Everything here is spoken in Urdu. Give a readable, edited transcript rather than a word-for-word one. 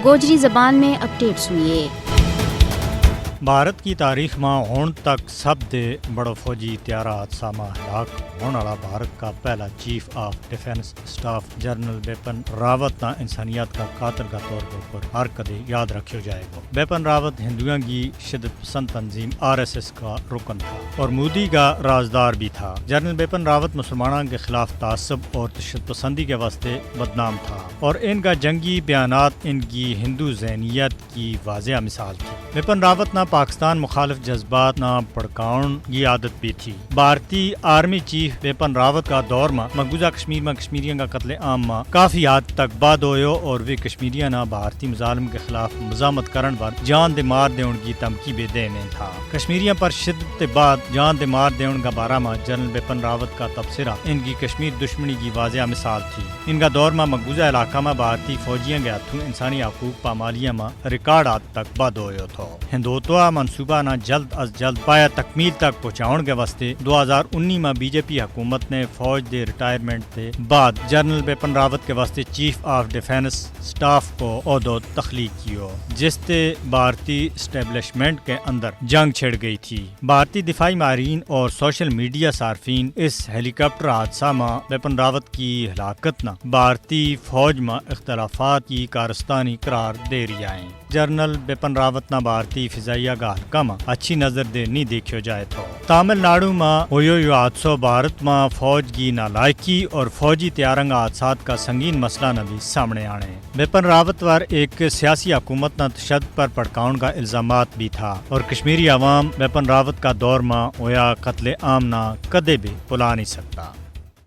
گوجری زبان میں اپڈیٹ سنیے۔ بھارت کی تاریخ میں ہون تک سب دے بڑو فوجی طیارہ حادثہ میں ہلاک ہونے والا بھارت کا پہلا chief of defence staff general Bipin Rawat نہ انسانیت کا قاتل کا طور پر ہر کدے یاد رکھا جائے گا۔ بپن راوت ہندوؤں کی شدت پسند تنظیم RSS کا رکن تھا اور مودی کا رازدار بھی تھا۔ جنرل بپن راوت مسلمانوں کے خلاف تعصب اور تشدد پسندی کے واسطے بدنام تھا اور ان کا جنگی بیانات ان کی ہندو ذہنیت کی واضح مثال تھی۔ بپن راوت نہ پاکستان مخالف جذبات نہ بھڑکاؤن کی عادت بھی تھی۔ بھارتی آرمی چیف بپن راوت کا دور میں مقبوضہ کشمیر میں کشمیریوں کا قتل عام میں کافی حد تک بعد ہوئے اور وہ کشمیریوں نہ بھارتی مظالم کے خلاف مزاحمت کرن پر جان دے مار دیون کی دھمکی بھی دینے تھا۔ کشمیریوں پر شدت کے بعد جان دے مار دیون کا بارہ میں جنرل بپن راوت کا تبصرہ ان کی کشمیر دشمنی کی واضح مثال تھی۔ ان کا دور میں مقبوضہ علاقہ میں بھارتی فوجیوں کے ہاتھوں انسانی حقوق پامالیاں میں ریکارڈ حد تک بعد ہوئے تھا۔ ہندوتوا منصوبہ نہ جلد از جلد پایا تکمیل تک پہنچاؤن کے واسطے 2019 میں BJP حکومت نے فوج دے ریٹائرمنٹ کے بعد جنرل بپن راوت کے واسطے چیف آف ڈیفینس سٹاف کو عہدہ تخلیق کیو، جس سے بھارتی اسٹیبلشمنٹ کے اندر جنگ چھڑ گئی تھی۔ بھارتی دفاعی ماہرین اور سوشل میڈیا صارفین اس ہیلی کاپٹر حادثہ میں بپن راوت کی ہلاکت نہ بھارتی فوج میں اختلافات کی کارستانی قرار دے رہی ہیں۔ جنرل بپن راوت نہ بھارتی فضائیہ کا حلقہ میں اچھی نظر دے نہیں دیکھو جائے تو تامل ناڈو میں ہوئے حادثوں بھارت میں فوج کی نالائکی اور فوجی طیاروں حادثات کا سنگین مسئلہ نہ بھی سامنے آنے۔ بپن راوت پر ایک سیاسی حکومت نہ تشدد پر بھڑکاؤن کا الزامات بھی تھا اور کشمیری عوام بپن راوت کا دور میں ہویا قتل عام نہ کدے بھی بھلا نہیں سکتا۔